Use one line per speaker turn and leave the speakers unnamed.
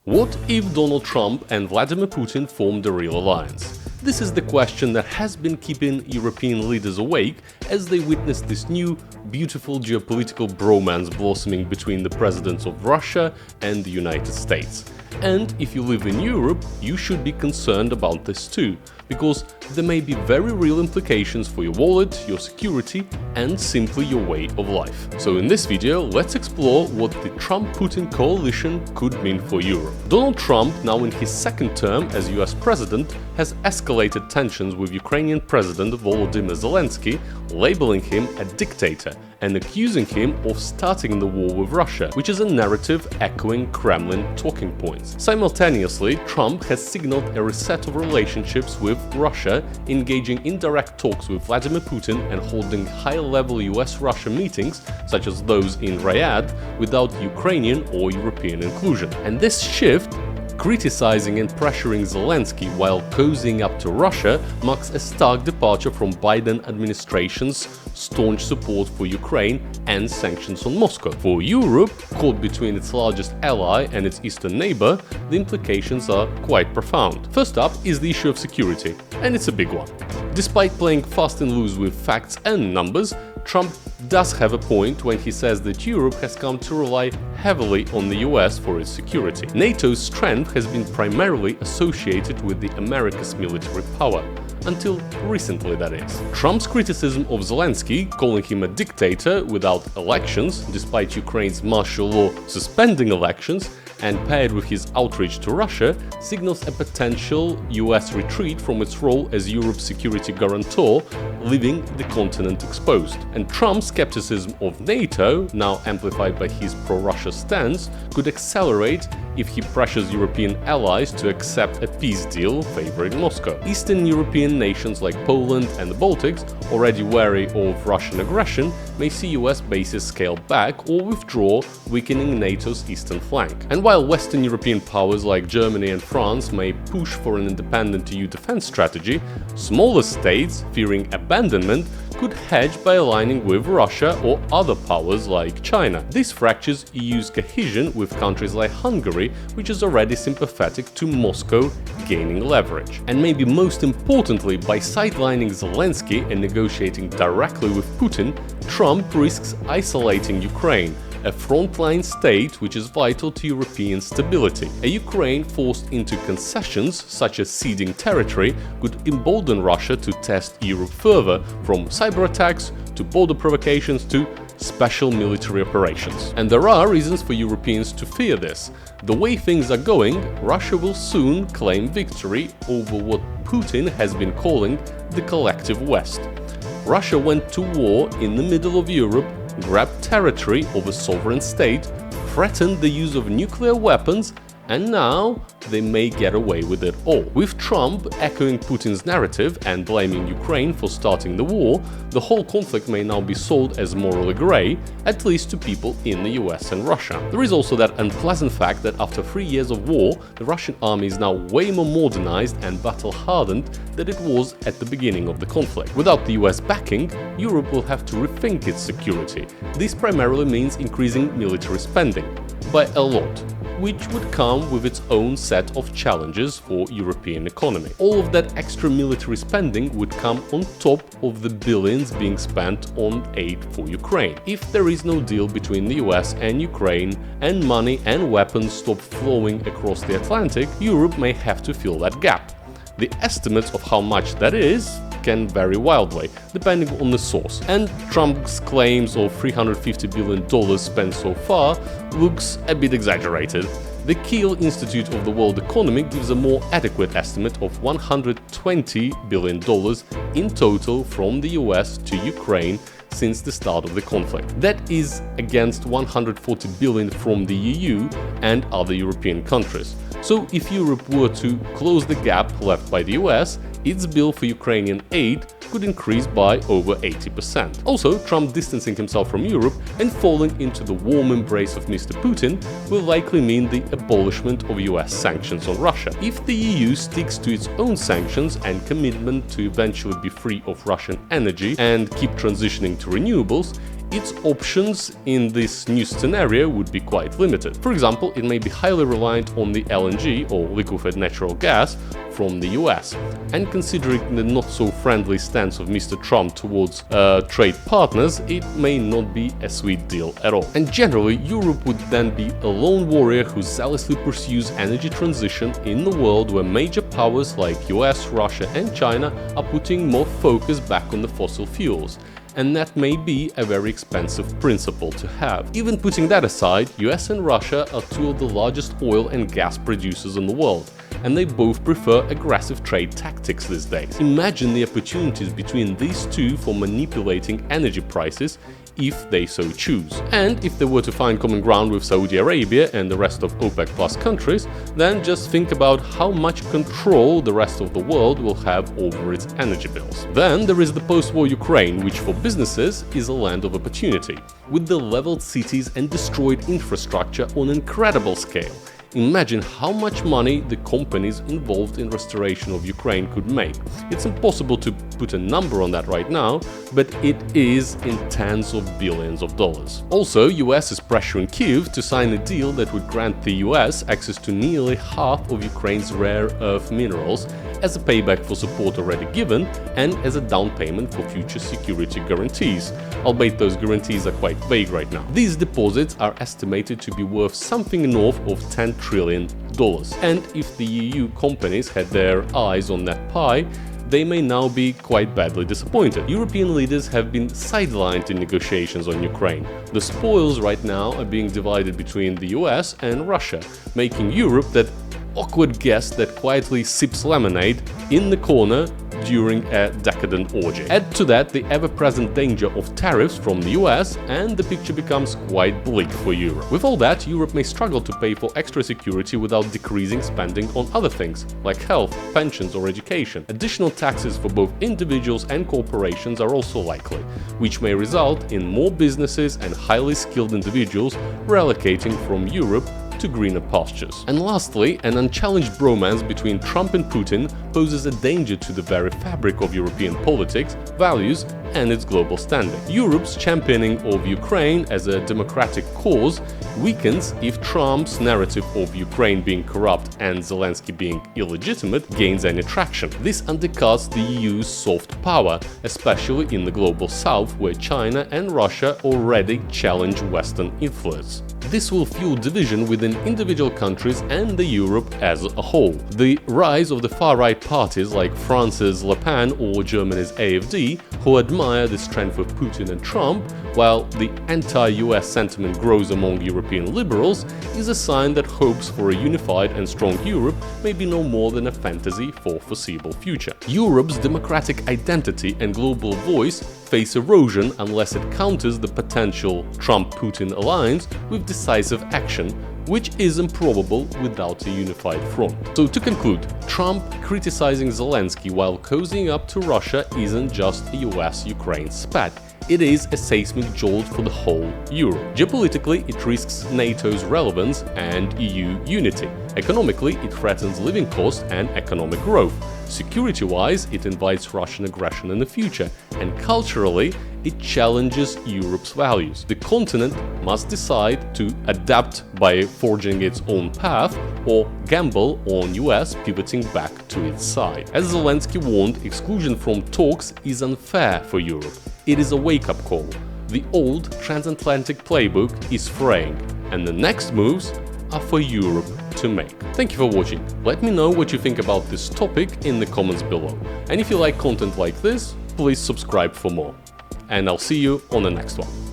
What if Donald Trump and Vladimir Putin formed a real alliance? This is the question that has been keeping European leaders awake as they witness this new, beautiful geopolitical bromance blossoming between the presidents of Russia and the United States. And if you live in Europe, you should be concerned about this too, because there may be very real implications for your wallet, your security, and simply your way of life. So in this video, let's explore what the Trump-Putin coalition could mean for Europe. Donald Trump, now in his second term as US president, has escalated tensions with Ukrainian President Volodymyr Zelenskyy, labeling him a dictator and accusing him of starting the war with Russia, which is a narrative echoing Kremlin talking points. Simultaneously, Trump has signaled a reset of relationships with Russia, engaging in direct talks with Vladimir Putin and holding high-level US-Russia meetings, such as those in Riyadh, without Ukrainian or European inclusion. And this shift, criticizing and pressuring Zelenskyy while cozying up to Russia, marks a stark departure from Biden administration's staunch support for Ukraine and sanctions on Moscow. For Europe, caught between its largest ally and its eastern neighbor, the implications are quite profound. First up is the issue of security, and it's a big one. Despite playing fast and loose with facts and numbers, Trump does have a point when he says that Europe has come to rely heavily on the US for its security. NATO's strength has been primarily associated with the America's military power. Until recently, that is. Trump's criticism of Zelenskyy, calling him a dictator without elections, despite Ukraine's martial law suspending elections, and paired with his outreach to Russia, signals a potential US retreat from its role as Europe's security guarantor, leaving the continent exposed. And Trump's skepticism of NATO, now amplified by his pro-Russia stance, could accelerate if he pressures European allies to accept a peace deal favoring Moscow. Eastern European nations like Poland and the Baltics, already wary of Russian aggression, may see US bases scale back or withdraw, weakening NATO's eastern flank. And while Western European powers like Germany and France may push for an independent EU defense strategy, smaller states, fearing abandonment, could hedge by aligning with Russia or other powers like China. This fractures EU's cohesion with countries like Hungary, which is already sympathetic to Moscow gaining leverage. And maybe most importantly, by sidelining Zelenskyy and negotiating directly with Putin, Trump risks isolating Ukraine, a frontline state which is vital to European stability. A Ukraine forced into concessions, such as ceding territory, could embolden Russia to test Europe further, from cyber attacks to border provocations to special military operations. And there are reasons for Europeans to fear this. The way things are going, Russia will soon claim victory over what Putin has been calling the collective West. Russia went to war in the middle of Europe, grabbed territory of a sovereign state, threatened the use of nuclear weapons, and now they may get away with it all. With Trump echoing Putin's narrative and blaming Ukraine for starting the war, the whole conflict may now be sold as morally grey, at least to people in the US and Russia. There is also that unpleasant fact that after 3 years of war, the Russian army is now way more modernized and battle-hardened than it was at the beginning of the conflict. Without the US backing, Europe will have to rethink its security. This primarily means increasing military spending, by a lot, which would come with its own set of challenges for European economy. All of that extra military spending would come on top of the billions being spent on aid for Ukraine. If there is no deal between the US and Ukraine, and money and weapons stop flowing across the Atlantic, Europe may have to fill that gap. The estimates of how much that is can vary wildly, depending on the source, and Trump's claims of $350 billion spent so far looks a bit exaggerated. The Kiel Institute of the World Economy gives a more adequate estimate of $120 billion in total from the US to Ukraine since the start of the conflict. That is against $140 billion from the EU and other European countries. So if Europe were to close the gap left by the US, its bill for Ukrainian aid could increase by over 80%. Also, Trump distancing himself from Europe and falling into the warm embrace of Mr. Putin will likely mean the abolishment of US sanctions on Russia. If the EU sticks to its own sanctions and commitment to eventually be free of Russian energy and keep transitioning to renewables, its options in this new scenario would be quite limited. For example, it may be highly reliant on the LNG or liquefied natural gas from the US, and considering the not-so-friendly stance of Mr. Trump towards trade partners, it may not be a sweet deal at all. And generally, Europe would then be a lone warrior who zealously pursues energy transition in the world where major powers like US, Russia and China are putting more focus back on the fossil fuels. And that may be a very expensive principle to have. Even putting that aside, US and Russia are two of the largest oil and gas producers in the world, and they both prefer aggressive trade tactics these days. Imagine the opportunities between these two for manipulating energy prices if they so choose. And if they were to find common ground with Saudi Arabia and the rest of OPEC Plus countries, then just think about how much control the rest of the world will have over its energy bills. Then there is the post-war Ukraine, which for businesses is a land of opportunity, with the leveled cities and destroyed infrastructure on an incredible scale. Imagine how much money the companies involved in restoration of Ukraine could make. It's impossible to put a number on that right now, but it is in tens of billions of dollars. Also, US is pressuring Kyiv to sign a deal that would grant the US access to nearly half of Ukraine's rare earth minerals as a payback for support already given and as a down payment for future security guarantees, albeit those guarantees are quite vague right now. These deposits are estimated to be worth something north of $10 trillion. And if the EU companies had their eyes on that pie, they may now be quite badly disappointed. European leaders have been sidelined in negotiations on Ukraine. The spoils right now are being divided between the US and Russia, making Europe that awkward guest that quietly sips lemonade in the corner during a decadent orgy. Add to that the ever-present danger of tariffs from the US and the picture becomes quite bleak for Europe. With all that, Europe may struggle to pay for extra security without decreasing spending on other things, like health, pensions or education. Additional taxes for both individuals and corporations are also likely, which may result in more businesses and highly skilled individuals relocating from Europe to greener pastures. And lastly, an unchallenged bromance between Trump and Putin poses a danger to the very fabric of European politics, values and its global standing. Europe's championing of Ukraine as a democratic cause weakens if Trump's narrative of Ukraine being corrupt and Zelenskyy being illegitimate gains any traction. This undercuts the EU's soft power, especially in the global south where China and Russia already challenge Western influence. This will fuel division within individual countries and the Europe as a whole. The rise of the far-right parties like France's Le Pen or Germany's AfD, who admire the strength of Putin and Trump, while the anti-US sentiment grows among European liberals, is a sign that hopes for a unified and strong Europe may be no more than a fantasy for foreseeable future. Europe's democratic identity and global voice face erosion unless it counters the potential Trump-Putin alliance with decisive action, which is improbable without a unified front. So to conclude, Trump criticizing Zelenskyy while cozying up to Russia isn't just a US-Ukraine spat. It is a seismic jolt for the whole Europe. Geopolitically, it risks NATO's relevance and EU unity. Economically, it threatens living costs and economic growth. Security-wise, it invites Russian aggression in the future. And culturally, it challenges Europe's values. The continent must decide to adapt by forging its own path or gamble on US pivoting back to its side. As Zelenskyy warned, exclusion from talks is unfair for Europe. It is a wake-up call. The old transatlantic playbook is fraying, and the next moves are for Europe to make. Thank you for watching. Let me know what you think about this topic in the comments below. And if you like content like this, please subscribe for more. And I'll see you on the next one.